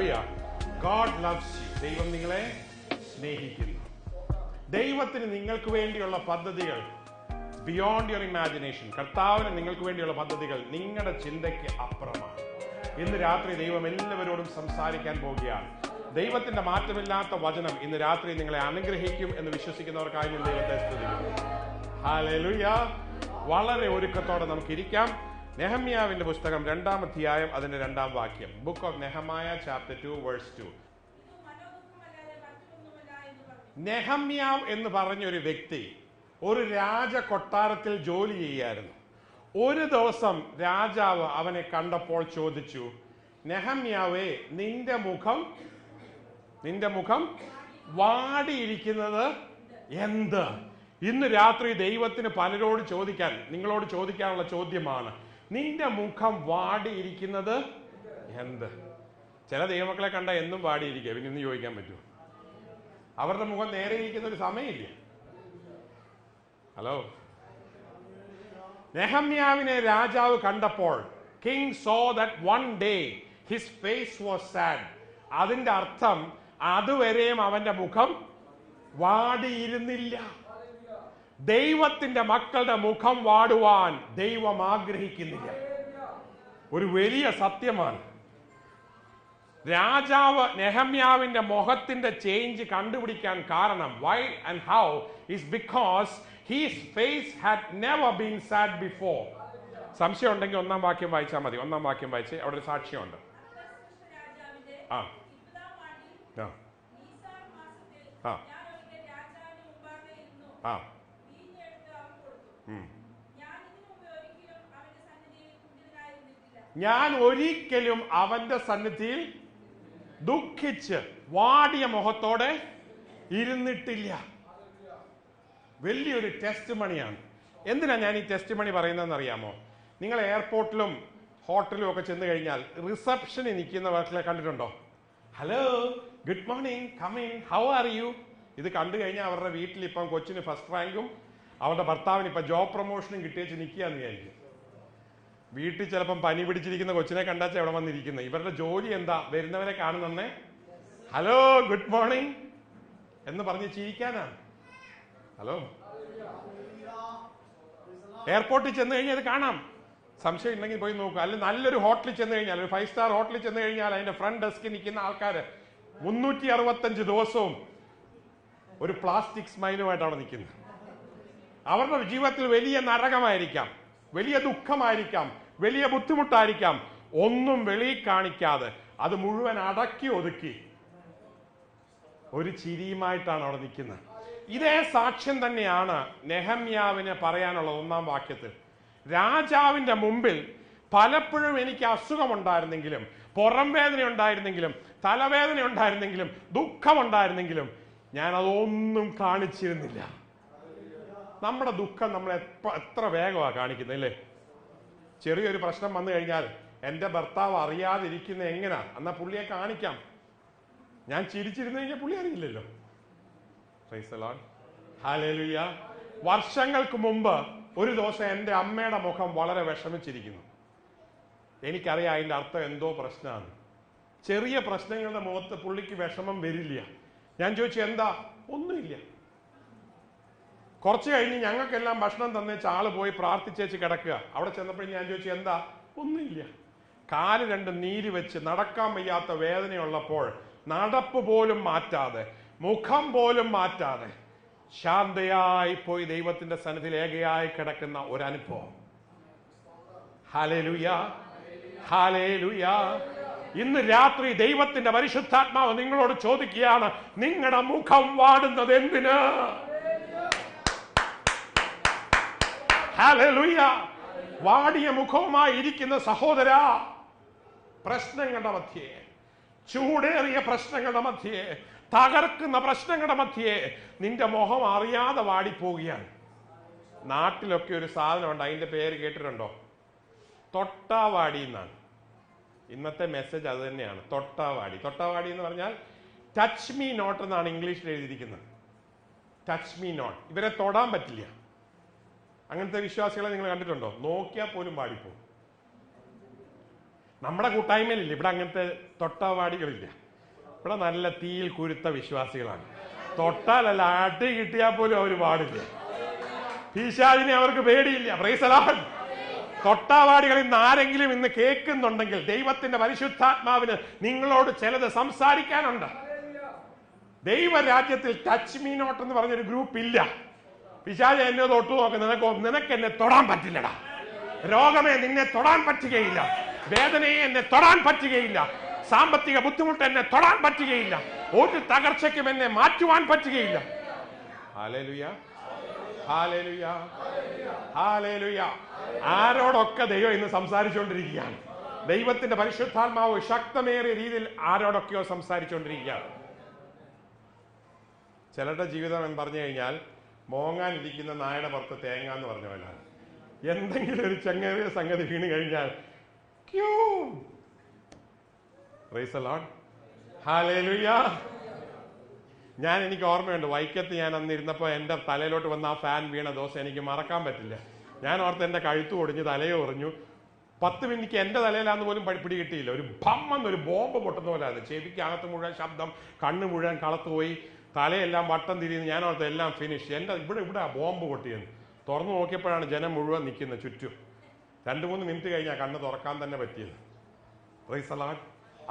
Hallelujah. God loves you. ദൈവം നിങ്ങളെ സ്നേഹിക്കുന്നു. ദൈവത്തിന് നിങ്ങൾക്ക് വേണ്ടിയുള്ള പദ്ധതികൾ ബിയോണ്ട് യുവർ ഇമാജിനേഷൻ. കർത്താവിന് നിങ്ങൾക്ക് വേണ്ടിയുള്ള പദ്ധതികൾ നിങ്ങളുടെ ചിന്തയ്ക്ക് അപ്പുറമാണ്. ഇന്ന് രാത്രി ദൈവം എല്ലാവരോടും സംസാരിക്കാൻ പോകുകയാണ്. ദൈവത്തിന്റെ മാറ്റമില്ലാത്ത വചനം ഇന്ന് രാത്രി നിങ്ങളെ അനുഗ്രഹിക്കും എന്ന് വിശ്വസിക്കുന്നവർക്കായി ഞാൻ ദൈവത്തെ സ്തുതിക്കുന്നു. ഹല്ലേലൂയ. വളരെ ഒരുക്കത്തോടെ നമുക്ക് ഇരിക്കാം. നെഹമ്യാവിന്റെ പുസ്തകം 2-ാം അധ്യായം അതിന്റെ 2-ാം വാക്യം. Book of Nehemiah chapter 2 verse 2. നെഹമ്യാവ് എന്ന് പറഞ്ഞൊരു വ്യക്തി ഒരു രാജ കൊട്ടാരത്തിൽ ജോലി ചെയ്യായിരുന്നു. ഒരു ദിവസം രാജാവ് അവനെ കണ്ടപ്പോൾ ചോദിച്ചു, നെഹമ്യാവേ, നിന്റെ മുഖം വാടിയിരിക്കുന്നത് എന്ത്? ഇന്ന് രാത്രി ദൈവത്തിന് പലരോട് നിങ്ങളോട് ചോദിക്കാനുള്ള ചോദ്യമാണ്, നിന്റെ മുഖം വാടിയിരിക്കുന്നത് എന്ത്? ചില ദൈവമക്കളെ കണ്ട എന്നും വാടിയിരിക്കുക, പിന്നെ ഇന്ന് ചോദിക്കാൻ പറ്റുമോ? അവരുടെ മുഖം നേരെ ഇരിക്കുന്ന ഒരു സമയമില്ല. ഹലോ, നെഹമ്യാവിനെ രാജാവ് കണ്ടപ്പോൾ king saw that one day his face was sad. അതിന്റെ അർത്ഥം അതുവരെയും അവന്റെ മുഖം വാടിയിരുന്നില്ല. ദൈവത്തിന്റെ മക്കളുടെ മുഖം വാടുവാൻ ദൈവം ആഗ്രഹിക്കുന്നില്ല. ഒരു വലിയ സത്യമാണ്. രാജാവ് നെഹമ്യാവിന്റെ മുഖത്തിന്റെ ചേഞ്ച് കണ്ടുപിടിക്കാൻ കാരണം why and how is because his face had never been sad before. സംശയം ഉണ്ടെങ്കിൽ 1-ാം വാക്യം വായിച്ചാൽ മതി. 1-ാം വാക്യം വായിച്ച് അവിടെ ഒരു സാക്ഷ്യമുണ്ട്. ആ ആ ആ ഞാൻ ഒരിക്കലും അവന്റെ സന്നിധിയിൽ ദുഃഖിച്ച് വാടിയ മുഖത്തോടെ ഇരുന്നിട്ടില്ല. വലിയൊരു ടെസ്റ്റ് മണിയാണ്. എന്തിനാ ഞാൻ ഈ ടെസ്റ്റ് മണി പറയുന്നതെന്ന് അറിയാമോ? നിങ്ങൾ എയർപോർട്ടിലും ഹോട്ടലിലും ഒക്കെ ചെന്ന് കഴിഞ്ഞാൽ റിസപ്ഷനിൽ നിൽക്കുന്നവർക്കെ കണ്ടിട്ടുണ്ടോ? Hello, good morning, come in, how are you? ഇത് കണ്ടു കഴിഞ്ഞാൽ അവരുടെ വീട്ടിൽ ഇപ്പം കൊച്ചിന് ഫസ്റ്റ് റാങ്കും അവരുടെ ഭർത്താവിന് ഇപ്പം ജോബ് പ്രൊമോഷനും കിട്ടിയേച്ച് നിൽക്കുകയെന്ന് വിചാരിക്കും. വീട്ടിൽ ചിലപ്പം പനി പിടിച്ചിരിക്കുന്ന കൊച്ചിനെ കണ്ടാച്ച എവിടെ വന്നിരിക്കുന്നത്. ഇവരുടെ ജോലി എന്താ? വരുന്നവരെ കാണുന്നേ ഹലോ, ഗുഡ് മോർണിംഗ് എന്ന് പറഞ്ഞ് ചിരിക്കാനാണ്. ഹലോ, എയർപോർട്ടിൽ ചെന്ന് കഴിഞ്ഞാൽ ഇത് കാണാം. സംശയം ഉണ്ടെങ്കിൽ പോയി നോക്കുക. അല്ലെങ്കിൽ നല്ലൊരു ഹോട്ടലിൽ ചെന്ന് കഴിഞ്ഞാൽ, ഒരു 5 സ്റ്റാർ ഹോട്ടലിൽ ചെന്ന് കഴിഞ്ഞാൽ അതിന്റെ ഫ്രണ്ട് ഡെസ്കിൽ നിൽക്കുന്ന ആൾക്കാർ 365 ദിവസവും ഒരു പ്ലാസ്റ്റിക് സ്മൈലുമായിട്ട് അവിടെ നിൽക്കുന്നത്. അവരുടെ ജീവിതത്തിൽ വലിയ നരകമായിരിക്കാം, വലിയ ദുഃഖമായിരിക്കാം, വലിയ ബുദ്ധിമുട്ടായിരിക്കാം, ഒന്നും വെളിയിൽ കാണിക്കാതെ അത് മുഴുവൻ അടക്കി ഒതുക്കി ഒരു ചിരിയുമായിട്ടാണ് അവിടെ നിൽക്കുന്നത്. ഇതേ സാക്ഷ്യം തന്നെയാണ് നെഹമ്യാവിന് പറയാനുള്ളത് 1-ാം വാക്യത്തിൽ. രാജാവിന്റെ മുമ്പിൽ പലപ്പോഴും എനിക്ക് അസുഖമുണ്ടായിരുന്നെങ്കിലും, പുറം വേദന ഉണ്ടായിരുന്നെങ്കിലും, തലവേദന ഉണ്ടായിരുന്നെങ്കിലും, ദുഃഖമുണ്ടായിരുന്നെങ്കിലും ഞാൻ അതൊന്നും കാണിച്ചിരുന്നില്ല. നമ്മുടെ ദുഃഖം നമ്മൾ എത്ര വേഗമാണ് കാണിക്കുന്നത് അല്ലേ? ചെറിയൊരു പ്രശ്നം വന്നു കഴിഞ്ഞാൽ എൻ്റെ ഭർത്താവ് അറിയാതിരിക്കുന്ന എങ്ങനാ? എന്നാ പുള്ളിയെ കാണിക്കാം. ഞാൻ ചിരിച്ചിരുന്നു കഴിഞ്ഞാൽ പുള്ളി അറിയില്ലല്ലോ. Price the Lord. ഹല്ലേലൂയ. വർഷങ്ങൾക്ക് മുമ്പ് ഒരു ദിവസം എൻ്റെ അമ്മയുടെ മുഖം വളരെ വിഷമിച്ചിരിക്കുന്നു. എനിക്കറിയാം അതിൻ്റെ അർത്ഥം എന്തോ പ്രശ്നമാണ്. ചെറിയ പ്രശ്നങ്ങളുടെ മുഖത്ത് പുള്ളിക്ക് വിഷമം വരില്ല. ഞാൻ ചോദിച്ചു, എന്താ? ഒന്നുമില്ല. കുറച്ച് കഴിഞ്ഞ് ഞങ്ങൾക്കെല്ലാം ഭക്ഷണം തന്നേച്ച് ആള് പോയി പ്രാർത്ഥിച്ചേച്ച് കിടക്കുക. അവിടെ ചെന്നപ്പോഴും ഞാൻ ചോദിച്ചു, എന്താ? ഒന്നുമില്ല. കാല് 2 നീര് വെച്ച് നടക്കാൻ വയ്യാത്ത വേദനയുള്ളപ്പോൾ നടപ്പ് പോലും മാറ്റാതെ, മുഖം പോലും മാറ്റാതെ ശാന്തയായി പോയി ദൈവത്തിന്റെ സന്നിധിയിൽ ഏകയായി കിടക്കുന്ന ഒരു അനുഭവം. Hallelujah, hallelujah. ഇന്ന് രാത്രി ദൈവത്തിന്റെ പരിശുദ്ധാത്മാവ് നിങ്ങളോട് ചോദിക്കുകയാണ്, നിങ്ങളുടെ മുഖം വാടുന്നത് എന്തിന്? ഹല്ലേലൂയ. വാടിയ മുഖവുമായി ഇരിക്കുന്ന സഹോദര, പ്രശ്നങ്ങളുടെ മധ്യേ, ചൂടേറിയ പ്രശ്നങ്ങളുടെ മധ്യേ, തകർക്കുന്ന പ്രശ്നങ്ങളുടെ മധ്യേ നിന്റെ മുഖം അറിയാതെ വാടിപ്പോവുകയാണ്. നാട്ടിലൊക്കെ ഒരു സാധനമുണ്ട്, അതിന്റെ പേര് കേട്ടിട്ടുണ്ടോ? തൊട്ടാവാടി എന്നാണ്. ഇന്നത്തെ മെസ്സേജ് അത് തന്നെയാണ്, തൊട്ടാവാടി. തൊട്ടാവാടി എന്ന് പറഞ്ഞാൽ ടച്ച് മീ നോട്ട് എന്നാണ് ഇംഗ്ലീഷിൽ എഴുതിയിരിക്കുന്നത്. Touch me not. ഇവരെ തൊടാൻ പറ്റില്ല. അങ്ങനത്തെ വിശ്വാസികളെ നിങ്ങൾ കണ്ടിട്ടുണ്ടോ? നോക്കിയാൽ പോലും വാടിപ്പോകും. നമ്മുടെ കൂട്ടായ്മയിലില്ല, ഇവിടെ അങ്ങനത്തെ തൊട്ടവാടികളില്ല. ഇവിടെ നല്ല തീയിൽ കുരുത്ത വിശ്വാസികളാണ്. തൊട്ടാലല്ല, അടി കിട്ടിയാൽ പോലും അവർ പാടില്ല. പിശാചിനെ അവർക്ക് പേടിയില്ല. Price the Lord. തൊട്ടാവാടികളിൽ നിന്ന് ആരെങ്കിലും ഇന്ന് കേൾക്കുന്നുണ്ടെങ്കിൽ ദൈവത്തിന്റെ പരിശുദ്ധാത്മാവിന് നിങ്ങളോട് ചിലത് സംസാരിക്കാനുണ്ട്. ദൈവരാജ്യത്തിൽ ടച്ച് മീ നോട്ട് എന്ന് പറഞ്ഞൊരു ഗ്രൂപ്പ് ഇല്ല. പിശാച് എന്നെ തൊട്ടു നോക്ക്, നിനക്ക് എന്നെ തൊടാൻ പറ്റില്ലടാ. രോഗമേ നിന്നെ തൊടാൻ പറ്റുകയില്ല. വേദനയെ എന്നെ തൊടാൻ പറ്റുകയില്ല. സാമ്പത്തിക ബുദ്ധിമുട്ട് എന്നെ തൊടാൻ പറ്റുകയില്ല. ഒരു തകർച്ചയ്ക്കും എന്നെ മാറ്റുവാൻ പറ്റുകയില്ല. Hallelujah, hallelujah, hallelujah. ആരോടൊക്കെ ദൈവം ഇന്ന് സംസാരിച്ചുകൊണ്ടിരിക്കുകയാണ്. ദൈവത്തിന്റെ പരിശുദ്ധാത്മാവ് ശക്തമേറിയ രീതിയിൽ ആരോടൊക്കെയോ സംസാരിച്ചുകൊണ്ടിരിക്കുകയാണ്. ചിലരുടെ ജീവിതം എന്ന് പറഞ്ഞു കഴിഞ്ഞാൽ മോങ്ങാനിരിക്കുന്ന നായയുടെ പുറത്ത് തേങ്ങ എന്ന് പറഞ്ഞ പോലെ. എന്തെങ്കിലും ഒരു ചെങ്ങേറിയ സംഗതി വീണ് കഴിഞ്ഞാൽ പ്രൈസ് ദി ലോർഡ്, ഹല്ലേലൂയ. എനിക്ക് ഓർമ്മയുണ്ട്, വൈക്കത്ത് ഞാൻ അന്നിരുന്നപ്പോൾ എൻ്റെ തലയിലോട്ട് വന്ന ആ ഫാൻ വീണ ദിവസം എനിക്ക് മറക്കാൻ പറ്റില്ല. ഞാൻ ഓർത്ത് എൻ്റെ കഴുത്ത് ഒടിഞ്ഞ് തലയോ ഒറിഞ്ഞു. 10 മിനിറ്റ് എൻ്റെ തലയിലാന്ന് പോലും പിടി കിട്ടിയില്ല. ഒരു ഭമ്മെന്നൊരു ബോംബ് പൊട്ടുന്ന പോലെ അത്. ചെവിക്കകത്ത് മുഴുവൻ ശബ്ദം, കണ്ണ് മുഴുവൻ കളത്ത് പോയി, തലയെല്ലാം വട്ടം തിരിയുന്നു. ഞാൻ ഓർത്ത് എല്ലാം ഫിനിഷ്. എൻ്റെ ഇവിടെ ആ ബോംബ് പൊട്ടിയെന്ന്. തുറന്നു നോക്കിയപ്പോഴാണ് ജനം മുഴുവൻ നിൽക്കുന്നത് ചുറ്റും. 2-3 മിനിറ്റ് കഴിഞ്ഞാൽ കണ്ണ് തുറക്കാൻ തന്നെ പറ്റിയത്. Price the Lord.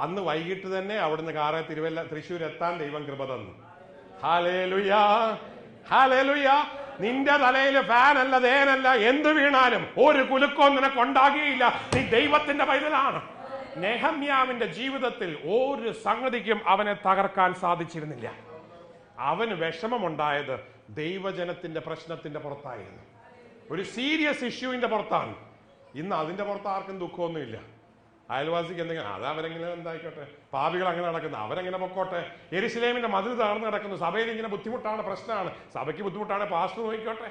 അന്ന് വൈകിട്ട് തന്നെ അവിടുന്ന് കാറെ തൃശ്ശൂർ എത്താൻ ദൈവം കൃപ തന്നു. Hallelujah, hallelujah. നിന്റെ തലയിൽ ഫാനല്ല, തേനല്ല, എന്ത് വീണാലും ഒരു കുലുക്കവും നിനക്കുണ്ടാകുകയില്ല. നീ ദൈവത്തിന്റെ പൈതലാണ്. നെഹമ്യാവിന്റെ ജീവിതത്തിൽ ഒരു സംഗതിക്കും അവനെ തകർക്കാൻ സാധിച്ചിരുന്നില്ല. അവന് വിഷമമുണ്ടായത് ദൈവജനത്തിന്റെ പ്രശ്നത്തിന്റെ പുറത്തായിരുന്നു. ഒരു സീരിയസ് ഇഷ്യൂവിന്റെ പുറത്താണ്. ഇന്ന് അതിന്റെ പുറത്ത് ആർക്കും ദുഃഖമൊന്നുമില്ല. അയൽവാസിക്ക് എന്തെങ്കിലും, അത് അവരെങ്ങനെ എന്തായിക്കോട്ടെ, പാപികൾ അങ്ങനെ നടക്കുന്നു, അവരെങ്ങനെ പൊക്കോട്ടെ. യെരുശലേമിന്റെ മതിൽ തകർന്ന് കിടക്കുന്നു, സഭയിൽ ഇങ്ങനെ ബുദ്ധിമുട്ടാണ്, പ്രശ്നമാണ്, സഭയ്ക്ക് ബുദ്ധിമുട്ടാണ്, പാസ്റ്റർ നോക്കിക്കോട്ടെ.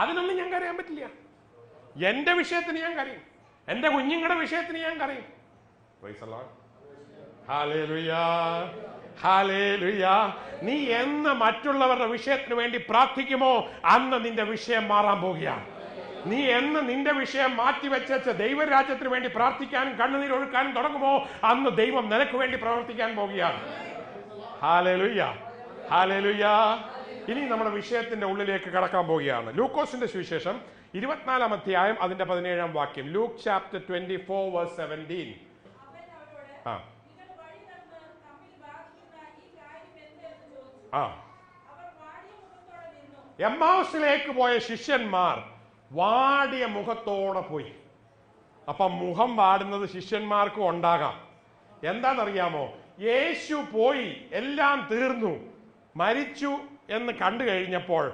അതിനൊന്നും ഞാൻ കരയാൻ പറ്റില്ല. എന്റെ വിഷയത്തിന് ഞാൻ കരയും, എന്റെ കുഞ്ഞുങ്ങളുടെ വിഷയത്തിന് ഞാൻ കരയും. Price the Lord, hallelujah, hallelujah. നീ എന്ന് മറ്റുള്ളവരുടെ വിഷയത്തിന് വേണ്ടി പ്രാർത്ഥിക്കുമോ അന്ന് നിന്റെ വിഷയം മാറാൻ പോകുകയാണ്. നീ എന്ന് നിന്റെ വിഷയം മാറ്റിവെച്ച ദൈവരാജ്യത്തിന് വേണ്ടി പ്രാർത്ഥിക്കാനും കണ്ണുനീരൊഴുക്കാനും തുടങ്ങുമോ അന്ന് ദൈവം നിനക്ക് വേണ്ടി പ്രവർത്തിക്കാൻ പോകുകയാണ്. Hallelujah, hallelujah. ഇനി നമ്മുടെ വിഷയത്തിന്റെ ഉള്ളിലേക്ക് കടക്കാൻ പോവുകയാണ്. ലൂക്കോസിന്റെ സുവിശേഷം 24-ാം അധ്യായം അതിന്റെ 17-ാം വാക്യം. Luke chapter 24:17. എമ്മാവുസിലേക്ക് പോയ ശിഷ്യന്മാർ വാടിയ മുഖത്തോടെ പോയി. അപ്പം മുഖം വാടുന്നത് ശിഷ്യന്മാർക്കും ഉണ്ടാകാം. എന്താണെന്നറിയാമോ? യേശു പോയി, എല്ലാം തീർന്നു, മരിച്ചു എന്ന് കണ്ടു കഴിഞ്ഞപ്പോൾ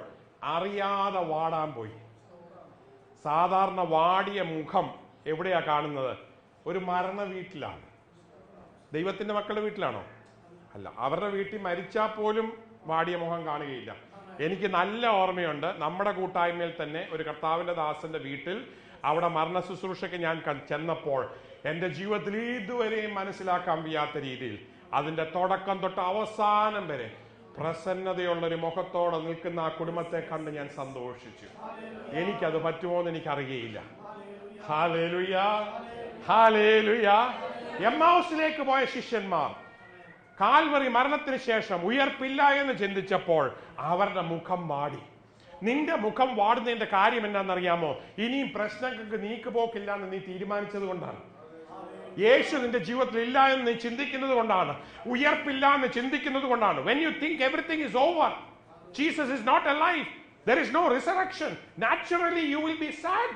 അറിയാതെ വാടാൻ പോയി. സാധാരണ വാടിയ മുഖം എവിടെയാ കാണുന്നത്? ഒരു മരണ വീട്ടിലാണ്. ദൈവത്തിന്റെ മക്കളുടെ വീട്ടിലാണോ? അല്ല. അവരുടെ വീട്ടിൽ മരിച്ചാൽ പോലും വാടിയ മുഖം കാണുകയില്ല. എനിക്ക് നല്ല ഓർമ്മയുണ്ട്, നമ്മുടെ കൂട്ടായ്മയിൽ തന്നെ ഒരു കർത്താവിന്റെ ദാസന്റെ വീട്ടിൽ അവിടെ മരണ ശുശ്രൂഷയ്ക്ക് ഞാൻ ചെന്നപ്പോൾ എൻ്റെ ജീവിതത്തിൽ ഇതുവരെയും മനസ്സിലാക്കാൻ വയ്യാത്ത രീതിയിൽ അതിന്റെ തുടക്കം തൊട്ട് അവസാനം വരെ പ്രസന്നതയുള്ളൊരു മുഖത്തോടെ നിൽക്കുന്ന ആ കുടുംബത്തെ കണ്ട് ഞാൻ സന്തോഷിച്ചു. എനിക്കത് പറ്റുമോ എന്ന് എനിക്കറിയയില്ല. Hallelujah, hallelujah. എമ്മാവുസിലേക്ക് പോയ ശിഷ്യന്മാർ കാൽവറി മരണത്തിന് ശേഷം ഉയർപ്പില്ല എന്ന് ചിന്തിച്ചപ്പോൾ അവരുടെ മുഖം വാടി. നിന്റെ മുഖം വാടുന്നതിന്റെ കാര്യം എന്താണെന്നറിയാമോ? ഇനിയും പ്രശ്നങ്ങൾക്ക് നീക്കുപോക്കില്ല എന്ന് നീ തീരുമാനിച്ചത് കൊണ്ടാണ്. യേശു നിന്റെ ജീവിതത്തിൽ ഇല്ല എന്ന് നീ ചിന്തിക്കുന്നത് കൊണ്ടാണ്. ഉയർപ്പില്ല എന്ന് ചിന്തിക്കുന്നത് കൊണ്ടാണ്. When you think everything is over, Jesus is not alive, there is no resurrection, naturally you will be sad.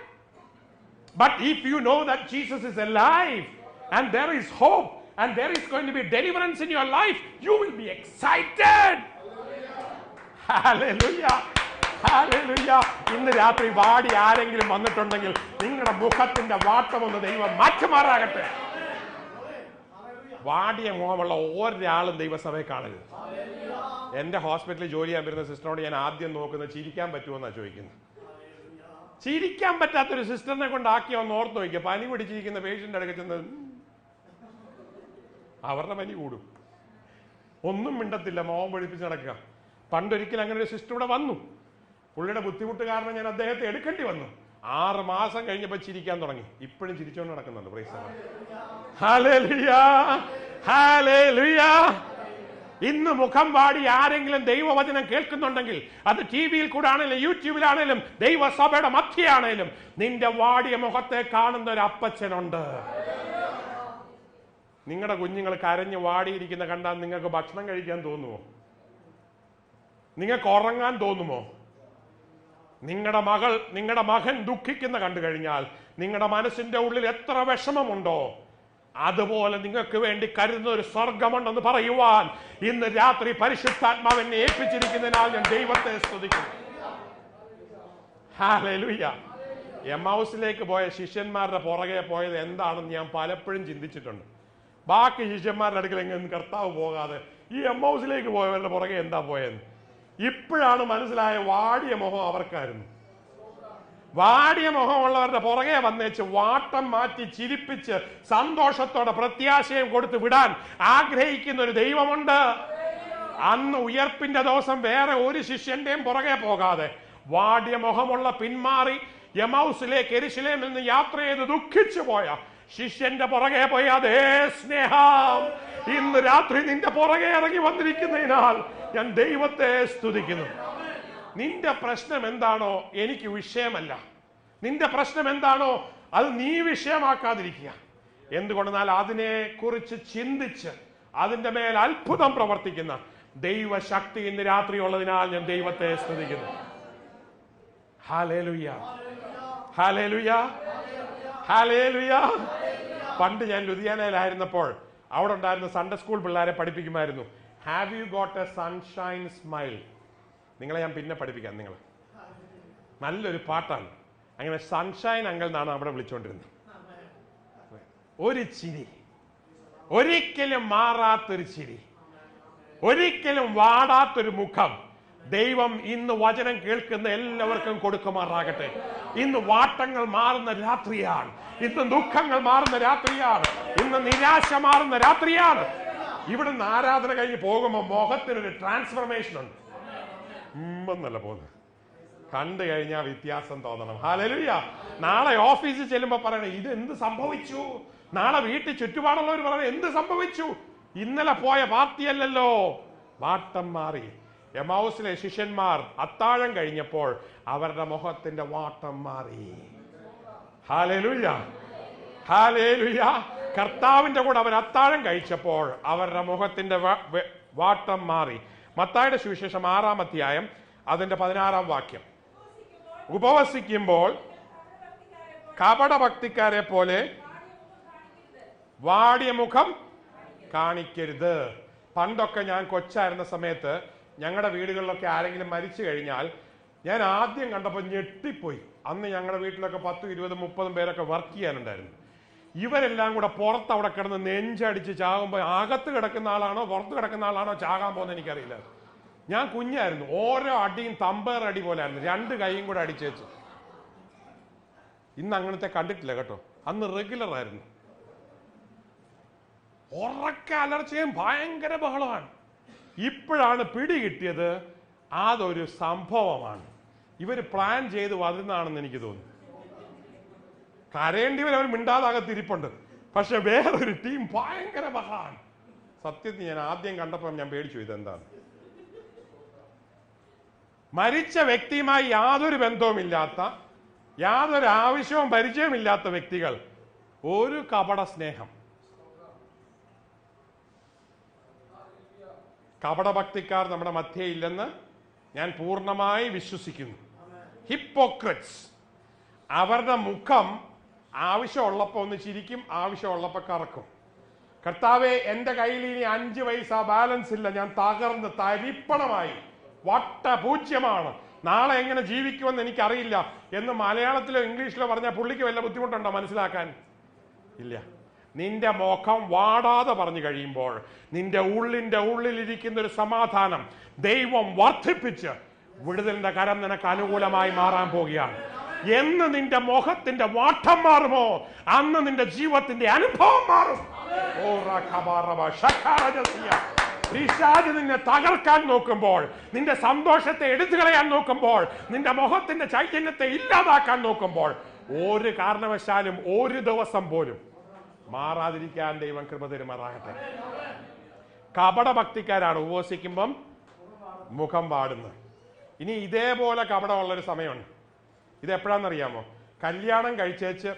But if you know that Jesus is alive and there is hope and there is going to be deliverance in your life, you will be excited. Hallelujah, hallelujah. ഇന്ന് രാത്രി വാടി ആരെങ്കിലും വന്നിട്ടുണ്ടെങ്കിൽ നിങ്ങളുടെ മുഖത്തിന്റെ വാട്ടം ഒന്ന് ദൈവം മാറ്റുമാറാകട്ടെ. വാടിയ മുഖമുള്ള ഒരാളും ദൈവസഭയെ കാണരുത്. എന്റെ ഹോസ്പിറ്റലിൽ ജോലി ചെയ്യാൻ വരുന്ന സിസ്റ്ററിനോട് ഞാൻ ആദ്യം നോക്കുന്നത് ചിരിക്കാൻ പറ്റുമോന്നാണ് ചോദിക്കുന്നത്. ചിരിക്കാൻ പറ്റാത്തൊരു സിസ്റ്ററിനെ കൊണ്ടാക്കിയ ഒന്ന് ഓർത്ത് നോക്കിയ, പനി പിടിച്ചിരിക്കുന്ന പേഷ്യന്റ് അടുക്ക ചെന്ന് അവരുടെ പനി കൂടും, ഒന്നും മിണ്ടത്തില്ല, മോഹം പൊഴിപ്പിച്ച് നടക്കുക. പണ്ടൊരിക്കൽ അങ്ങനെ ഒരു സിസ്റ്റർ ഇവിടെ വന്നു. പുള്ളിയുടെ ബുദ്ധിമുട്ട് കാരണം ഞാൻ അദ്ദേഹത്തെ എടുക്കേണ്ടി വന്നു. 6 മാസം കഴിഞ്ഞപ്പോൾ ചിരിക്കാൻ തുടങ്ങി. ഇപ്പോഴും ചിരിച്ചുകൊണ്ട് നടക്കുന്നുണ്ട്. Price the Lord. Hallelujah, hallelujah. ഇന്ന് മുഖം വാടി ആരെങ്കിലും ദൈവവചനം കേൾക്കുന്നുണ്ടെങ്കിൽ, അത് TV-യിൽ കൂടെ ആണെങ്കിലും യൂട്യൂബിലാണേലും ദൈവസഭയുടെ മധ്യയാണേലും, നിന്റെ വാടിയ മുഖത്തെ കാണുന്ന ഒരു അപ്പച്ചനുണ്ട്. നിങ്ങളുടെ കുഞ്ഞുങ്ങൾ കരഞ്ഞ് വാടിയിരിക്കുന്ന കണ്ടാൽ നിങ്ങൾക്ക് ഭക്ഷണം കഴിക്കാൻ തോന്നുമോ? നിങ്ങൾക്ക് ഉറങ്ങാൻ തോന്നുമോ? നിങ്ങളുടെ മകൻ ദുഃഖിക്കുന്ന കണ്ടു കഴിഞ്ഞാൽ നിങ്ങളുടെ മനസ്സിന്റെ ഉള്ളിൽ എത്ര വിഷമമുണ്ടോ, അതുപോലെ നിങ്ങൾക്ക് വേണ്ടി കരുതുന്ന ഒരു സ്വർഗമുണ്ടെന്ന് പറയുവാൻ ഇന്ന് രാത്രി പരിശുദ്ധാത്മാവിനെ ഏൽപ്പിച്ചിരിക്കുന്നതിനാൽ ഞാൻ ദൈവത്തെ സ്തുതിക്കുന്നു. ഹല്ലേലൂയ. എമ്മൗസിലേക്ക് പോയ ശിഷ്യന്മാരുടെ പുറകെ പോയത് എന്താണെന്ന് ഞാൻ പലപ്പോഴും ചിന്തിച്ചിട്ടുണ്ട്. ബാക്കി ശിഷ്യന്മാരുടെ അടുക്കൽ എങ്ങനെ കർത്താവ് പോകാതെ ഈ എമ്മൗസിലേക്ക് പോയവരുടെ പുറകെ എന്താ പോയെന്ന് ഇപ്പോഴാണ് മനസ്സിലായ. വാടിയ മുഖം അവർക്കായിരുന്നു. വാടിയ മുഖമുള്ളവരുടെ പുറകെ വന്നേച്ച് വാട്ടം മാറ്റി ചിരിപ്പിച്ച് സന്തോഷത്തോടെ പ്രത്യാശയും കൊടുത്ത് വിടാൻ ആഗ്രഹിക്കുന്ന ഒരു ദൈവമുണ്ട്. അന്ന് ഉയർപ്പിന്റെ ദിവസം വേറെ ഒരു ശിഷ്യന്റെയും പുറകെ പോകാതെ വാടിയ മുഖമുള്ള പിന്മാറി എമൗസിലേക്ക് യെരൂശലേമിൽ നിന്ന് യാത്ര ചെയ്ത് ദുഃഖിച്ചു പോയ ശിഷ്യന്റെ പുറകെ പോയി അതേ സ്നേഹം ഇന്ന് രാത്രി നിന്റെ പുറകെ ഇറങ്ങി വന്നിരിക്കുന്നതിനാൽ ഞാൻ ദൈവത്തെ സ്തുതിക്കുന്നു. നിന്റെ പ്രശ്നം എന്താണോ എനിക്ക് വിഷയമല്ല. നിന്റെ പ്രശ്നം എന്താണോ അത് നീ വിഷയമാക്കാതിരിക്കുക. എന്തുകൊണ്ടെന്നാൽ അതിനെ കുറിച്ച് ചിന്തിച്ച് അതിന്റെ മേൽ അത്ഭുതം പ്രവർത്തിക്കുന്ന ദൈവശക്തി ഇന്ന് രാത്രി ഉള്ളതിനാൽ ഞാൻ ദൈവത്തെ സ്തുതിക്കുന്നു. Hallelujah, hallelujah, hallelujah. പണ്ട് ഞാൻ ലുധിയാനയിലായിരുന്നപ്പോൾ അവിടെ ഉണ്ടായിരുന്ന സൺഡേ സ്കൂൾ പിള്ളേരെ പഠിപ്പിക്കുമായിരുന്നു. Have you got a sunshine smile? നിങ്ങളെ ഞാൻ പിന്നെ പഠിപ്പിക്കാം. നിങ്ങൾ നല്ലൊരു പാട്ടാണ്. അങ്ങനെ സൺഷൈൻ അങ്കിൾ എന്നാണ് അവിടെ വിളിച്ചുകൊണ്ടിരുന്നത്. ഒരു ചിരി, ഒരിക്കലും മാറാത്തൊരു ചിരി, ഒരിക്കലും വാടാത്തൊരു മുഖം ദൈവം ഇന്ന് വചനം കേൾക്കുന്ന എല്ലാവർക്കും കൊടുക്കുമാറാകട്ടെ. ഇന്ന് വാട്ടങ്ങൾ മാറുന്ന രാത്രിയാണ്. ഇന്ന് ദുഃഖങ്ങൾ മാറുന്ന രാത്രിയാണ്. ഇന്ന് നിരാശ മാറുന്ന രാത്രിയാണ്. ഇവിടുന്ന് ആരാധന കഴിഞ്ഞ് പോകുമ്പോൾ മുഖത്തിനൊരു ട്രാൻസ്ഫർമേഷൻ ഉണ്ട്. എന്നല്ല പോകുന്നത് കണ്ടു കഴിഞ്ഞാൽ വ്യത്യാസം തോന്നണം. ഹല്ലേലൂയ. നാളെ ഓഫീസിൽ ചെല്ലുമ്പോ പറയണം ഇത് എന്ത് സംഭവിച്ചു. നാളെ വീട്ടിൽ ചുറ്റുപാടുള്ളവർ പറയണം എന്ത് സംഭവിച്ചു. ഇന്നലെ പോയ പാർട്ടിയല്ലല്ലോ. വാട്ടം മാറി. എമൗസിലെ ശിഷ്യന്മാർ അത്താഴം കഴിഞ്ഞപ്പോൾ അവരുടെ മുഖത്തിന്റെ വാട്ടം മാറി. Hallelujah, hallelujah. കർത്താവിന്റെ കൂടെ അവർ അത്താഴം കഴിച്ചപ്പോൾ അവരുടെ മുഖത്തിന്റെ വാട്ടം മാറി. മത്തായിയുടെ സുവിശേഷം 6-ാം അധ്യായം അതിന്റെ 16-ാം വാക്യം. ഉപവസിക്കുമ്പോൾ കപടഭക്തിക്കാരെ പോലെ വാടിയ മുഖം കാണിക്കരുത്. പണ്ടൊക്കെ ഞാൻ കൊച്ചായിരുന്ന സമയത്ത് ഞങ്ങളുടെ വീടുകളിലൊക്കെ ആരെങ്കിലും മരിച്ചു കഴിഞ്ഞാൽ ഞാൻ ആദ്യം കണ്ടപ്പോൾ ഞെട്ടിപ്പോയി. അന്ന് ഞങ്ങളുടെ വീട്ടിലൊക്കെ 10, 20, 30 പേരൊക്കെ വർക്ക് ചെയ്യാനുണ്ടായിരുന്നു. ഇവരെല്ലാം കൂടെ പുറത്ത് അവിടെ കിടന്ന് നെഞ്ചടിച്ച് ചാകുമ്പോൾ അകത്ത് കിടക്കുന്ന ആളാണോ പുറത്ത് കിടക്കുന്ന ആളാണോ ചാകാൻ പോകുന്നത് എനിക്കറിയില്ല. ഞാൻ കുഞ്ഞായിരുന്നു. ഓരോ അടിയും തമ്പേർ അടി പോലെ ആയിരുന്നു. 2 കൈയും കൂടെ അടിച്ചേച്ച്. ഇന്ന് അങ്ങനത്തെ കണ്ടിട്ടില്ല കേട്ടോ. അന്ന് റെഗുലർ ആയിരുന്നു. ഉറക്ക അലർച്ചയും ഭയങ്കര ബഹളമാണ്. ഇപ്പോഴാണ് പിടി കിട്ടിയത് അതൊരു സംഭവമാണ്. ഇവർ പ്ലാൻ ചെയ്ത് വരുന്നതാണെന്ന് എനിക്ക് തോന്നുന്നു. കരയേണ്ടിവരവർ മിണ്ടാതാകത്തിരിപ്പുണ്ട്. പക്ഷെ വേറൊരു ടീം ഭയങ്കര ബഹളമാണ്. സത്യത്തിൽ ഞാൻ ആദ്യം കണ്ടപ്പോൾ ഞാൻ പേടിച്ചു. ഇതെന്താണ്? മരിച്ച വ്യക്തിയുമായി യാതൊരു ബന്ധവുമില്ലാത്ത, യാതൊരു ആവശ്യവും പരിചയമില്ലാത്ത വ്യക്തികൾ ഒരു കപട സ്നേഹം. കപടഭക്തിക്കാർ നമ്മുടെ മധ്യയില്ലെന്ന് ഞാൻ പൂർണ്ണമായി വിശ്വസിക്കുന്നു. ഹിപ്പോക്രറ്റ്സ്. അവരുടെ മുഖം ആവശ്യമുള്ളപ്പോൾ ഒന്ന് ചിരിക്കും, ആവശ്യമുള്ളപ്പോൾ കറക്കും. കർത്താവെ, എൻ്റെ കയ്യിൽ ഇനി 5 പൈസ ബാലൻസ് ഇല്ല, ഞാൻ തകർന്ന് തരിപ്പണമായി, വട്ടപൂജ്യമാണ്, നാളെ എങ്ങനെ ജീവിക്കുമെന്ന് എനിക്കറിയില്ല എന്ന് മലയാളത്തിലോ ഇംഗ്ലീഷിലോ പറഞ്ഞാൽ പുള്ളിക്ക് വല്ല ബുദ്ധിമുട്ടുണ്ടോ മനസ്സിലാക്കാൻ? ഇല്ല. നിന്റെ മുഖം വാടാതെ പറഞ്ഞു കഴിയുമ്പോൾ നിന്റെ ഉള്ളിന്റെ ഉള്ളിലിരിക്കുന്ന ഒരു സമാധാനം ദൈവം വർദ്ധിപ്പിച്ച് വിടുതലിന്റെ കരം നിനക്ക് അനുകൂലമായി മാറാൻ പോവുകയാണ്. എന്ന് നിന്റെ മുഖത്തിന്റെ വാട്ടം മാറുമോ അന്ന് നിന്റെ ജീവിതത്തിന്റെ അനുഭവം മാറും. പിശാച് നിന്നെ തകർക്കാൻ നോക്കുമ്പോൾ, നിന്റെ സന്തോഷത്തെ എടുത്തു കളയാൻ നോക്കുമ്പോൾ, നിന്റെ മുഖത്തിന്റെ ചൈതന്യത്തെ ഇല്ലാതാക്കാൻ നോക്കുമ്പോൾ, ഒരു കാരണവശാലും ഒരു ദിവസം പോലും മാറാതിരിക്കാൻ ദൈവം കൃപ തരുമാറാകട്ടെ. കപടഭക്തിക്കാരാണ് ഉപവസിക്കുമ്പം മുഖം വാടുന്നത്. ഇനി ഇതേപോലെ കപടമുള്ളൊരു സമയമുണ്ട്. ഇതെപ്പോഴാണെന്നറിയാമോ? കല്യാണം കഴിച്ചേച്ച്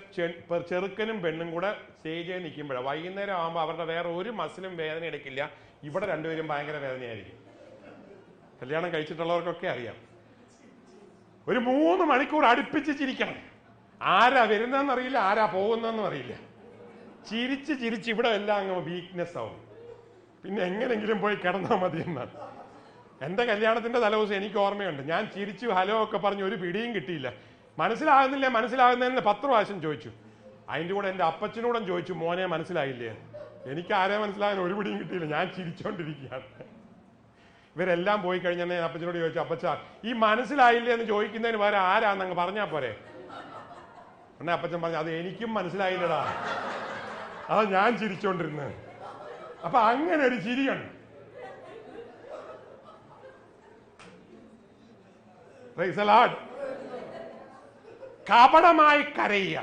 ചെറുക്കനും പെണ്ണും കൂടെ സ്റ്റേജിൽ നിൽക്കുമ്പോഴാണ്. വൈകുന്നേരം ആകുമ്പോൾ അവരുടെ വേറെ ഒരു മസിലും വേദന എടുക്കില്ല. ഇവിടെ രണ്ടുപേരും ഭയങ്കര വേദനയായിരിക്കും. കല്യാണം കഴിച്ചിട്ടുള്ളവർക്കൊക്കെ അറിയാം. ഒരു 3 മണിക്കൂർ അടുപ്പിച്ച് ചിരിക്കണം. ആരാ വരുന്നതെന്ന് അറിയില്ല, ആരാ പോകുന്നതെന്നും അറിയില്ല. ചിരിച്ച് ചിരിച്ച് ഇവിടെ എല്ലാം അങ്ങ് വീക്ക്നെസ് ആവും. പിന്നെ എങ്ങനെങ്കിലും പോയി കിടന്നാൽ മതി എന്നാണ്. എൻ്റെ കല്യാണത്തിന്റെ തലേദിവസം എനിക്ക് ഓർമ്മയുണ്ട്. ഞാൻ ചിരിച്ചു ഹലോ ഒക്കെ പറഞ്ഞ് ഒരു പിടിയും കിട്ടിയില്ല. മനസ്സിലാകുന്നതിന് 10 പ്രാവശ്യം ചോദിച്ചു. അതിൻ്റെ കൂടെ എൻ്റെ അപ്പച്ചനോടും ചോദിച്ചു, മോനെ മനസ്സിലായില്ലേ? എനിക്ക് ആരെ മനസ്സിലാകാൻ ഒരു പിടിയും കിട്ടിയില്ല. ഞാൻ ചിരിച്ചോണ്ടിരിക്കുകയാണ്. ഇവരെല്ലാം പോയി കഴിഞ്ഞാൽ ഞാൻ അപ്പച്ചനോട് ചോദിച്ചു, അപ്പച്ച ഈ മനസ്സിലായില്ലേ എന്ന് ചോദിക്കുന്നതിന് പകരം ആരാന്നങ്ങ് പറഞ്ഞാൽ പോരെ? എന്നെ അപ്പച്ചൻ പറഞ്ഞു, അത് എനിക്കും മനസ്സിലായില്ലടാ, അതാ ഞാൻ ചിരിച്ചോണ്ടിരുന്നത്. അപ്പൊ അങ്ങനെ ഒരു ചിരിയുണ്ട്. കപടമായി കരയുക,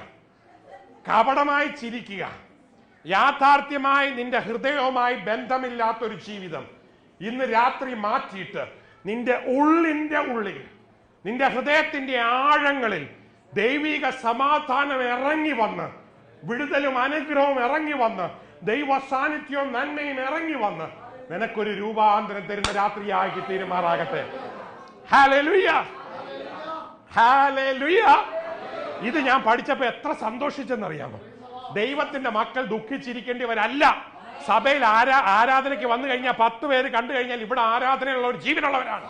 കപടമായി ചിരിക്കുക, യാഥാർത്ഥ്യമായി നിന്റെ ഹൃദയവുമായി ബന്ധമില്ലാത്തൊരു ജീവിതം ഇന്ന് രാത്രി മാറ്റിയിട്ട് നിന്റെ ഉള്ളിന്റെ ഉള്ളിൽ, നിന്റെ ഹൃദയത്തിന്റെ ആഴങ്ങളിൽ ദൈവിക സമാധാനം ഇറങ്ങി വന്ന്, വിടുതലും അനുഗ്രഹവും ഇറങ്ങി വന്ന്, ദൈവ സാന്നിധ്യവും നന്മയും ഇറങ്ങി വന്ന് നിനക്കൊരു രൂപാന്തരം തരുന്ന രാത്രിയാക്കി തീരുമാറാകട്ടെ. Hallelujah, hallelujah. ഇത് ഞാൻ പഠിച്ചപ്പോ എത്ര സന്തോഷിച്ചെന്നറിയാമോ? ദൈവത്തിന്റെ മക്കൾ ദുഃഖിച്ചിരിക്കേണ്ടിവരല്ല. സഭയിൽ ആരാധനയ്ക്ക് വന്നു കഴിഞ്ഞാൽ 10 പേര് കണ്ടു കഴിഞ്ഞാൽ ഇവിടെ ആരാധനയുള്ള ഒരു ജീവനുള്ളവരാണ്.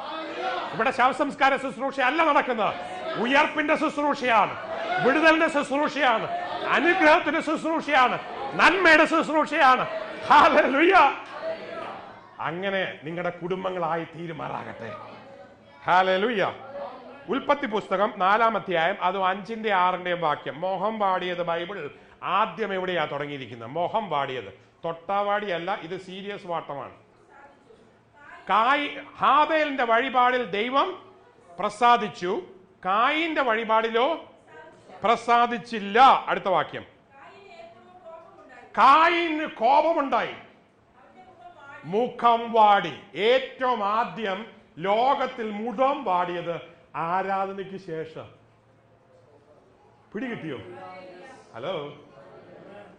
ഇവിടെ ശവസംസ്കാര ശുശ്രൂഷ അല്ല നടക്കുന്നത്, ഉയർപ്പിന്റെ ശുശ്രൂഷയാണ്, വിടുതലിന്റെ ശുശ്രൂഷയാണ്, അനുഗ്രഹത്തിന്റെ ശുശ്രൂഷയാണ്, നന്മയുടെ ശുശ്രൂഷയാണ്. ഹല്ലേലൂയ. അങ്ങനെ നിങ്ങളുടെ കുടുംബങ്ങളായി തീരുമാറാകട്ടെ. ഹല്ലേലൂയ. ഉൽപ്പത്തി പുസ്തകം 4-ാം അധ്യായം, അത് 5-ന്റെ 6-ന്റെയും വാക്യം. മോഹം വാടിയത് ബൈബിൾ ആദ്യം എവിടെയാ തുടങ്ങിയിരിക്കുന്നത്? മോഹം വാടിയത്, തൊട്ടാവാടിയല്ല, ഇത് സീരിയസ് വാട്ടമാണ്. ഹാബേലിന്റെ വഴിപാടിൽ ദൈവം പ്രസാദിച്ചു, കായിന്റെ വഴിപാടിലോ പ്രസാദിച്ചില്ല. അടുത്ത വാക്യം, കായിന് കോപമുണ്ടായി, മുഖം വാടി. ഏറ്റവും ആദ്യം ലോകത്തിൽ മുഖം വാടിയത് ആരാധനയ്ക്ക് ശേഷം. പിടികിട്ടിയോ? ഹലോ,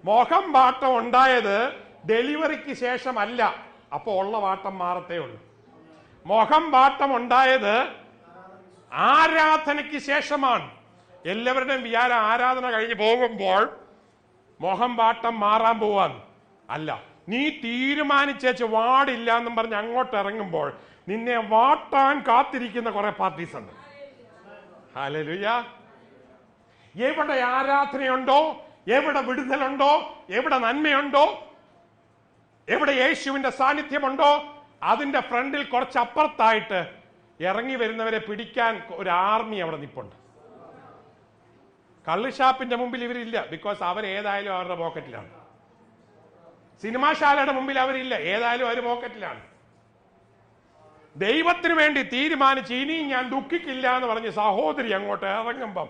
മുഖം വാട്ടം ഉണ്ടായത് ഡെലിവറിക്ക് ശേഷമല്ല, അപ്പൊ ഉള്ള വാട്ടം മാറത്തേ ഉള്ളൂ. മുഖം വാട്ടം ഉണ്ടായത് ആരാധനയ്ക്ക് ശേഷമാണ്. എല്ലാവരുടെയും വിചാരം ആരാധന കഴിഞ്ഞ് പോകുമ്പോൾ മുഖം വാട്ടം മാറാൻ പോവാൻ അല്ല. നീ തീരുമാനിച്ചേച്ച് വാടില്ല എന്നും പറഞ്ഞ് അങ്ങോട്ട് ഇറങ്ങുമ്പോൾ നിന്നെ വാട്ടാൻ കാത്തിരിക്കുന്ന കുറെ പാർട്ടീസ് ഉണ്ട്. ഹല്ലേലൂയ. എവിടെ ആരാധനയുണ്ടോ, എവിടെ വിടുതലുണ്ടോ, എവിടെ നന്മയുണ്ടോ, എവിടെ യേശുവിന്റെ സാന്നിധ്യമുണ്ടോ, അതിന്റെ ഫ്രണ്ടിൽ കുറച്ചപ്പുറത്തായിട്ട് ഇറങ്ങി വരുന്നവരെ പിടിക്കാൻ ഒരു ആർമി അവിടെ നിൽപ്പുണ്ട്. കള്ളുഷാപ്പിന്റെ മുമ്പിൽ ഇവരില്ല, ബിക്കോസ് അവർ ഏതായാലും അവരുടെ പോക്കറ്റിലാണ്. സിനിമാശാലയുടെ മുമ്പിൽ അവരില്ല, ഏതായാലും അവർ പോക്കറ്റിലാണ്. ദൈവത്തിന് വേണ്ടി തീരുമാനിച്ച് ഇനി ഞാൻ ദുഃഖിക്കില്ല എന്ന് പറഞ്ഞ് സഹോദരി അങ്ങോട്ട് ഇറങ്ങുമ്പം,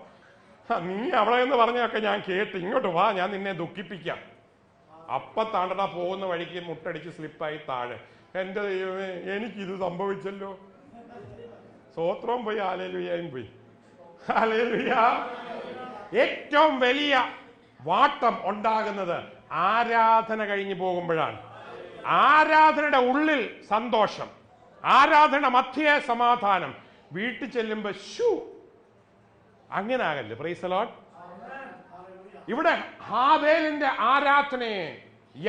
നീ അവിടെ എന്ന് പറഞ്ഞൊക്കെ ഞാൻ കേട്ട്, ഇങ്ങോട്ട് വാ, ഞാൻ നിന്നെ ദുഃഖിപ്പിക്കാം. അപ്പ താണ്ടട പോകുന്ന വഴിക്ക് മുട്ടടിച്ച് സ്ലിപ്പായി താഴെ. എന്റെ ദൈവമേ, എനിക്കിത് സംഭവിച്ചല്ലോ. സ്തോത്രം പോയി, ഹല്ലേലൂയയും പോയി. ഹല്ലേലൂയ. ഏറ്റവും വലിയ വാട്ടം ഉണ്ടാകുന്നത് ആരാധന കഴിഞ്ഞു പോകുമ്പോഴാണ്. ആരാധനയുടെ ഉള്ളിൽ സന്തോഷം, ആരാധന മധ്യേ സമാധാനം, വീട്ടിൽ ചെല്ലുമ്പോ ഷൂ. അങ്ങനെ ആകല്ലേ. Price the Lord. ഇവിടെ ഹാബേലിന്റെ ആരാധനയെ,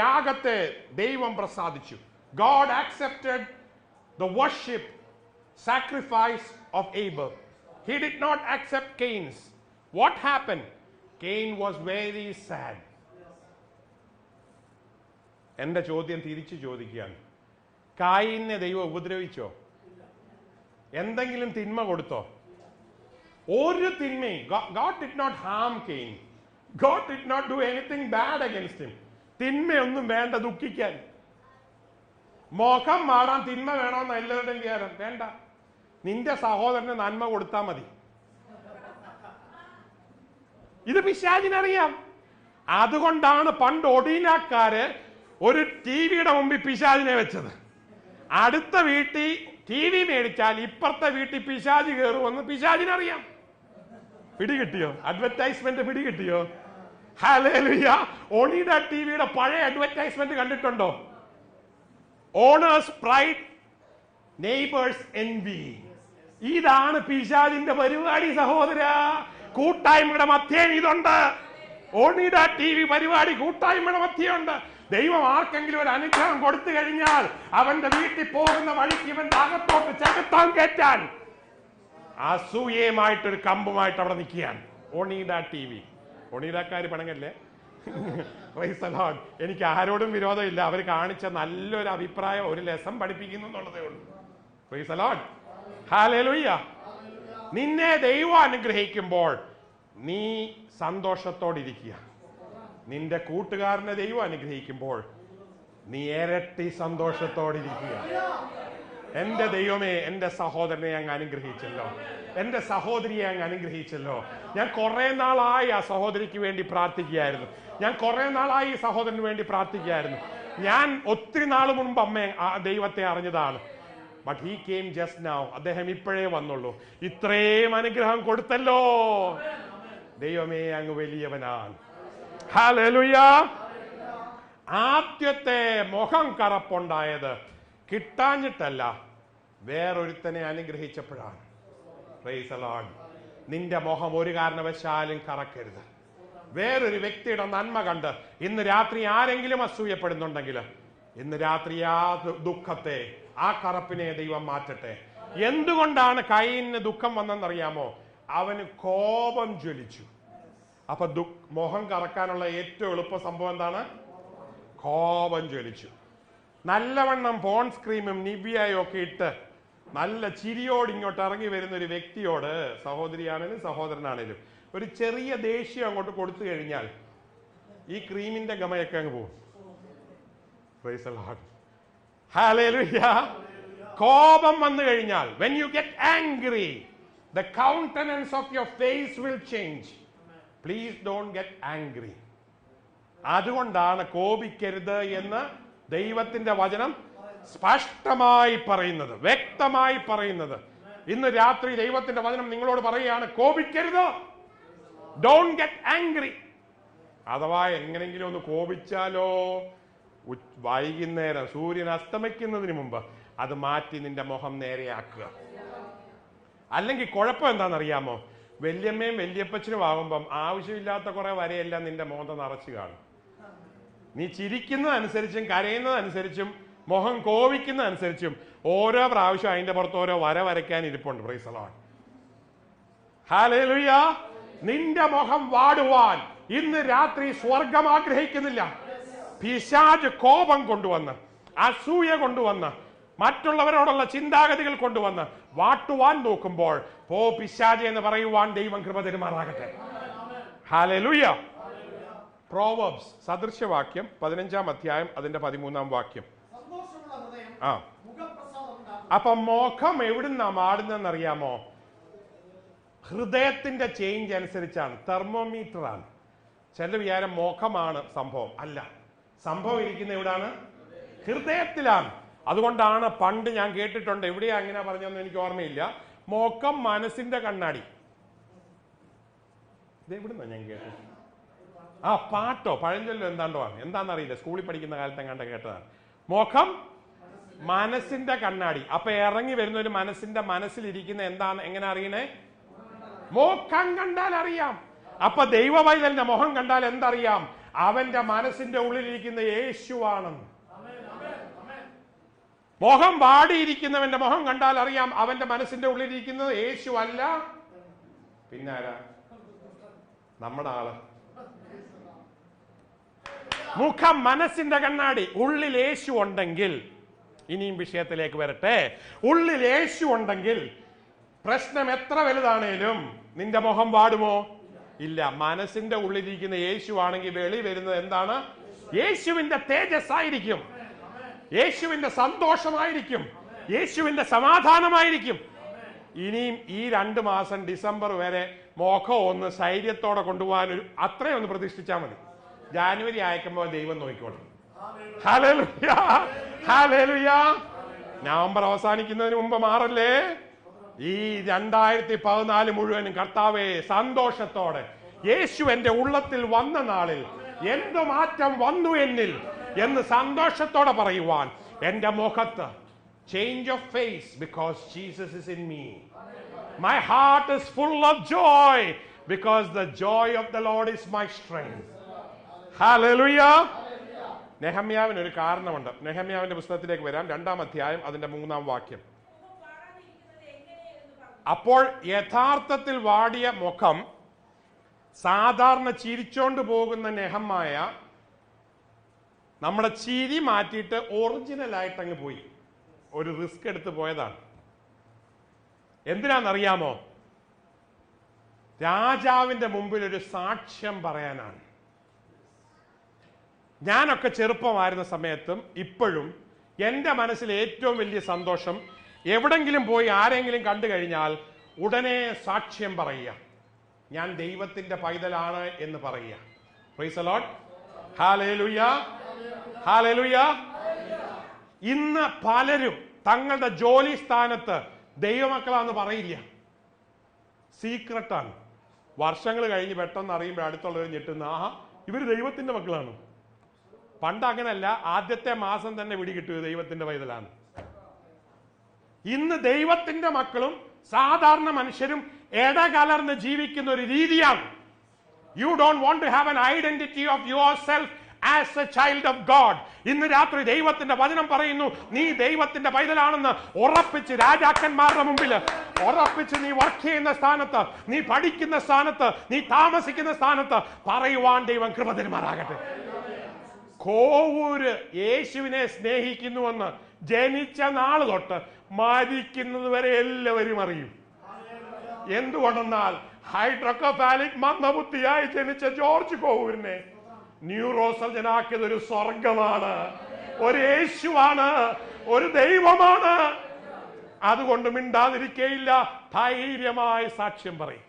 യാഗത്തെ ദൈവം പ്രസാദിച്ചു. God accepted the worship sacrifice of Abel. He did not accept Cain's. What happened? Cain was very sad. എന്റെ ചോദ്യം തിരിച്ചു ചോദിക്കുകയാണ്, കായിനെ ദൈവം ഉപദ്രവിച്ചോ? എന്തെങ്കിലും തിന്മ കൊടുത്തോ? ഒരു തിന്മയും. God did not harm Cain. God did not do anything bad against him. തിന്മയൊന്നും വേണ്ട ദുഃഖിക്കാൻ. മുഖം മാറാൻ തിന്മ വേണമെന്ന് എല്ലാവരുടെയും വിചാരം. വേണ്ട, നിന്റെ സഹോദരന് നന്മ കൊടുത്താൽ മതി. ഇത് പിശാചിനറിയാം. അതുകൊണ്ടാണ് പണ്ട് ഒഡീനക്കാര് ഒരു ടിവിയുടെ മുമ്പിൽ പിശാചിനെ വെച്ചത്. അടുത്ത വീട്ടിൽ TV മേടിച്ചാൽ ഇപ്പുറത്തെ വീട്ടിൽ പിശാചി കയറുമെന്ന് പിശാചിനറിയാം. പിടികിട്ടിയോ? അഡ്വർടൈസ്മെന്റ് പിടികിട്ടിയോ? ഹല്ലേലൂയ. ഒണീഡ ടിവിയുടെ പഴയ അഡ്വർടൈസ്മെന്റ് കണ്ടിട്ടുണ്ടോ? Owner's pride, neighbours envy. ഇതാണ് പിശാചിന്റെ പരിപാടി സഹോദര. കൂട്ടായ്മയുടെ മധ്യേ ഇതുണ്ട്. ഓണീഡ TV പരിപാടി കൂട്ടായ്മയുടെ മധ്യയുണ്ട്. ദൈവം ആർക്കെങ്കിലും ഒരു അനുഗ്രഹം കൊടുത്തു കഴിഞ്ഞാൽ അവന്റെ വീട്ടിൽ പോകുന്ന വഴിക്ക് ഇവന്റെ അകത്തോട്ട് ചെകുത്താൻ കയറ്റാൻ അസൂയമായിട്ടൊരു കമ്പുമായിട്ട് അവിടെ നിൽക്കുകയാണ് ഒണീഡ TV. ഒണീഡക്കാര് പണങ്ങല്ലേ? എനിക്ക് ആരോടും വിരോധമില്ല. അവർ കാണിച്ച നല്ലൊരു അഭിപ്രായം, ഒരു ലെസൺ പഠിപ്പിക്കുന്നു എന്നുള്ളതേ ഉള്ളൂ. Price the Lord. ഹല്ലേലൂയ. നിന്നെ ദൈവം അനുഗ്രഹിക്കുമ്പോൾ നീ സന്തോഷത്തോടിരിക്കുക. നിന്റെ കൂട്ടുകാരനെ ദൈവം അനുഗ്രഹിക്കുമ്പോൾ നീ ഇരട്ടി സന്തോഷത്തോടിരിക്കുക. എന്റെ ദൈവമേ, എന്റെ സഹോദരനെ അങ്ങ് അനുഗ്രഹിച്ചല്ലോ, എന്റെ സഹോദരിയെ അങ്ങ് അനുഗ്രഹിച്ചല്ലോ. ഞാൻ കുറെ നാളായി ആ സഹോദരിക്ക് വേണ്ടി പ്രാർത്ഥിക്കുകയായിരുന്നു. ഞാൻ കുറെ നാളായി ഈ സഹോദരന് വേണ്ടി പ്രാർത്ഥിക്കുകയായിരുന്നു. ഞാൻ ഒത്തിരി നാൾ മുൻപ് ദൈവത്തെ അറിഞ്ഞതാണ്. But he came just now. അദ്ദേഹം ഇപ്പോഴേ വന്നുള്ളൂ. ഇത്രയും അനുഗ്രഹം കൊടുത്തല്ലോ. ദൈവമേ, അങ്ങ് വലിയവനാണ്. ഹല്ലേലൂയ. ആദ്യത്തെ മുഖം കറപ്പുണ്ടായത് കിട്ടാഞ്ഞിട്ടല്ല, വേറൊരുത്തനെ അനുഗ്രഹിച്ചപ്പോഴാണ്. Praise the lord. നിന്റെ മുഖം ഒരു കാരണവശാലും കറക്കരുത്. വേറൊരു വ്യക്തിയുടെ നന്മ കണ്ട് ഇന്ന് രാത്രി ആരെങ്കിലും അസൂയപ്പെടുന്നുണ്ടെങ്കിൽ ഇന്ന് രാത്രി ആ ദുഃഖത്തെ, ആ കറപ്പിനെ ദൈവം മാറ്റട്ടെ. എന്തുകൊണ്ടാണ് കയീന് ദുഃഖം വന്നെന്നറിയാമോ? അവന് കോപം ജ്വലിച്ചു. അപ്പൊ മുഖം കറക്കാനുള്ള ഏറ്റവും എളുപ്പ സംഭവം എന്താണ്? കോപം ജ്വലിച്ചു. നല്ലവണ്ണം പോൺസ് ക്രീമും നിവ്യയും ഒക്കെ ഇട്ട് നല്ല ചിരിയോട് ഇങ്ങോട്ട് ഇറങ്ങി വരുന്ന ഒരു വ്യക്തിയോട്, സഹോദരിയാണേലും സഹോദരനാണേലും, ഒരു ചെറിയ ദേഷ്യം അങ്ങോട്ട് കൊടുത്തു കഴിഞ്ഞാൽ ഈ ക്രീമിന്റെ ഗമയൊക്കെ അങ്ങ് പോകും. Price the Lord. ഹല്ലേലൂയ. കോപം വന്നു കഴിഞ്ഞാൽ, when you get angry, the countenance of your face will change. Please don't get angry. അതുകൊണ്ടാണ് കോപിക്കരുത് എന്ന് ദൈവത്തിന്റെ വചനം സ്പഷ്ടമായി പറയുന്നത്, വ്യക്തമായി പറയുന്നത്. ഇന്ന് രാത്രി ദൈവത്തിന്റെ വചനം നിങ്ങളോട് പറയുകയാണ്, കോപിക്കരുത്. Don't get angry. അഥവാ എങ്ങനെങ്കിലും ഒന്ന് കോപിച്ചാലോ, വൈകുന്നേരം സൂര്യൻ അസ്തമിക്കുന്നതിന് മുമ്പ് അത് മാറ്റി നിന്റെ മുഖം നേരെയാക്കുക. അല്ലെങ്കിൽ കുഴപ്പം എന്താണെന്നറിയാമോ? വല്യമ്മയും വല്യപ്പച്ചനും ആകുമ്പം ആവശ്യമില്ലാത്ത കുറെ വരെയെല്ലാം നിന്റെ മോന്ത നിറച്ചു കാണും. നീ ചിരിക്കുന്നതനുസരിച്ചും കരയുന്നതനുസരിച്ചും മുഖം കോപിക്കുന്നതനുസരിച്ചും ഓരോ പ്രാവശ്യം അതിന്റെ പുറത്ത് ഓരോ വര വരയ്ക്കാൻ ഇരിപ്പുണ്ട്. Price the Lord. ഹല്ലേലൂയ. നിന്റെ മുഖം വാടുവാൻ ഇന്ന് രാത്രി സ്വർഗം ആഗ്രഹിക്കുന്നില്ല. പിശാച് കോപം കൊണ്ടുവന്ന്, അസൂയ കൊണ്ടുവന്ന്, മറ്റുള്ളവരോടുള്ള ചിന്താഗതികൾ കൊണ്ടുവന്ന് വാട്ടുവാൻ നോക്കുമ്പോൾ പോ പിശാച് എന്ന് പറയുവാൻ ദൈവം കൃപ തരുമാറാകട്ടെ. ഹല്ലേലൂയ. പ്രോവർബ്സ് സദൃശവാക്യം 15-ാം അധ്യായം അതിന്റെ 13-ാം വാക്യം. അപ്പൊ മുഖം എവിടുന്നാ മാടുന്നറിയാമോ? ഹൃദയത്തിന്റെ ചേഞ്ച് അനുസരിച്ചാണ്. തെർമോമീറ്റർ ആണ്. ചില വിചാരം മുഖമാണ് സംഭവം. അല്ല, സംഭവം ഇരിക്കുന്ന എവിടാണ്? ഹൃദയത്തിലാണ്. അതുകൊണ്ടാണ് പണ്ട് ഞാൻ കേട്ടിട്ടുണ്ട്, എവിടെയാ അങ്ങനെ പറഞ്ഞതെന്ന് എനിക്ക് ഓർമ്മയില്ല, മുഖം മനസ്സിന്റെ കണ്ണാടി. ഇതെവിടുന്നാ ഞാൻ കേട്ടത്? ആ പാട്ടോ പഴഞ്ചൊല്ലോ എന്താണ്ടോ ആണ്, എന്താണെന്നറിയില്ല, സ്കൂളിൽ പഠിക്കുന്ന കാലത്ത് എങ്ങാണ്ട് കേട്ടതാണ്. മുഖം മനസ്സിന്റെ കണ്ണാടി. അപ്പൊ ഇറങ്ങി വരുന്ന ഒരു മനസ്സിലിരിക്കുന്ന എന്താണ്, എങ്ങനെ അറിയണേ? മുഖം കണ്ടാൽ അറിയാം. അപ്പൊ ദൈവവൈതലിന്റെ മുഖം കണ്ടാൽ എന്തറിയാം? അവന്റെ മനസ്സിന്റെ ഉള്ളിലിരിക്കുന്ന യേശുവാണെന്ന്. മുഖം വാടിയിരിക്കുന്നവന്റെ മുഖം കണ്ടാൽ അറിയാം അവന്റെ മനസ്സിന്റെ ഉള്ളിലിരിക്കുന്നത് യേശു അല്ല, പിന്നാരാ? നമ്മുടെ ആള്. മുഖം മനസ്സിന്റെ കണ്ണാടി. ഉള്ളിൽ യേശു ഉണ്ടെങ്കിൽ, ഇനിയും വിഷയത്തിലേക്ക് വരട്ടെ, ഉള്ളിൽ യേശു ഉണ്ടെങ്കിൽ പ്രശ്നം എത്ര വലുതാണേലും നിന്റെ മുഖം വാടുമോ? ഇല്ല. മനസ്സിന്റെ ഉള്ളിലിരിക്കുന്ന യേശു ആണെങ്കിൽ വെളി വരുന്നത് എന്താണ്? യേശുവിന്റെ തേജസ് ആയിരിക്കും. യേശുവിന്റെ സന്തോഷമായിരിക്കും, യേശുവിന്റെ സമാധാനമായിരിക്കും. ഇനിയും ഈ 2 മാസം ഡിസംബർ വരെ മുഖം ഒന്ന് ധൈര്യത്തോടെ കൊണ്ടുപോകാൻ അത്രയും ഒന്ന് പ്രതിഷ്ഠിച്ചാൽ മതി. ജാനുവരി അയക്കുമ്പോൾ ദൈവം നോക്കിക്കോളും. Hallelujah, hallelujah. നവംബർ അവസാനിക്കുന്നതിന് മുമ്പ് മാറല്ലേ. ഈ 2014 മുഴുവനും കർത്താവേ സന്തോഷത്തോടെ യേശു എന്റെ ഉള്ളത്തിൽ വന്ന നാളിൽ എന്ത് മാറ്റം വന്നു എന്നിൽ എന്ന് സന്തോഷത്തോടെ പറയുവാൻ എന്റെ മുഖത്ത് change of face, because Jesus is in me. My heart is full of joy, because the joy of the lord is my strength. Hallelujah. നെഹമ്യാവിന് ഒരു കാരണമുണ്ട്. നെഹമ്യാവിന്റെ പുസ്തകത്തിലേക്ക് വരാം, 2-ാം അധ്യായം അതിന്റെ 3-ാം വാക്യം. അപ്പോൾ യഥാർത്ഥത്തിൽ വാടിയ മുഖം സാധാരണ ചിരിച്ചോണ്ട് പോകുന്ന നെഹമ്മായ നമ്മുടെ ചിരി മാറ്റിയിട്ട് ഒറിജിനൽ ആയിട്ട് അങ്ങ് പോയി. ഒരു റിസ്ക് എടുത്ത് പോയതാണ്. എന്തിനാണെന്നറിയാമോ? രാജാവിന്റെ മുമ്പിൽ ഒരു സാക്ഷ്യം പറയാനാണ്. ഞാനൊക്കെ ചെറുപ്പമായിരുന്ന സമയത്തും ഇപ്പോഴും എൻ്റെ മനസ്സിൽ ഏറ്റവും വലിയ സന്തോഷം, എവിടെങ്കിലും പോയി ആരെങ്കിലും കണ്ടു കഴിഞ്ഞാൽ ഉടനെ സാക്ഷ്യം പറയുക, ഞാൻ ദൈവത്തിന്റെ പൈതലാണ് എന്ന് പറയുക. Price the Lord. Hallelujah, hallelujah. ഇന്ന് പലരും തങ്ങളുടെ ജോലി സ്ഥാനത്ത് ദൈവമക്കളാന്ന് പറയില്ല, സീക്രട്ടാണ്. വർഷങ്ങൾ കഴിഞ്ഞ് പെട്ടെന്ന് അറിയുമ്പോൾ അടുത്തുള്ളവർ ഞെട്ടുന്ന, ആഹാ ഇവര് ദൈവത്തിന്റെ മക്കളാണ്. പണ്ട് അങ്ങനല്ല, ആദ്യത്തെ മാസം തന്നെ പിടികിട്ടുക ദൈവത്തിന്റെ പൈതലാണ്. ഇന്ന് ദൈവത്തിന്റെ മക്കളും സാധാരണ മനുഷ്യരും ഇടകലർന്ന് ജീവിക്കുന്ന ഒരു രീതിയാണ്. You don't want to have an identity of yourself as a child of God. ഇന്ന് രാത്രി ദൈവത്തിന്റെ വചനം പറയുന്നു, നീ ദൈവത്തിന്റെ പൈതലാണെന്ന് ഉറപ്പിച്ച് രാജാക്കന്മാരുടെ മുമ്പിൽ ഉറപ്പിച്ച്, നീ വർക്ക് ചെയ്യുന്ന സ്ഥാനത്ത്, നീ പഠിക്കുന്ന സ്ഥാനത്ത്, നീ താമസിക്കുന്ന സ്ഥാനത്ത് പറയുവാൻ ദൈവം കൃപ തരുമാറാകട്ടെ. കോവൂര് യേശുവിനെ സ്നേഹിക്കുന്നുവെന്ന് ജനിച്ച നാൾ തൊട്ട് മരിക്കുന്നത് വരെ എല്ലാവരും അറിയും. എന്തുകൊണ്ടെന്നാൽ ഹൈഡ്രോക്കഫാലിക് മന്ദബുദ്ധിയായി ജനിച്ച ജോർജ് കോവൂരിനെ ന്യൂറോ സർജനാക്കിയത് ഒരു സ്വർഗമാണ്, ഒരു യേശുവാണ്, ഒരു ദൈവമാണ്. അതുകൊണ്ട് മിണ്ടാതിരിക്കയില്ല, ധൈര്യമായി സാക്ഷ്യം പറയും.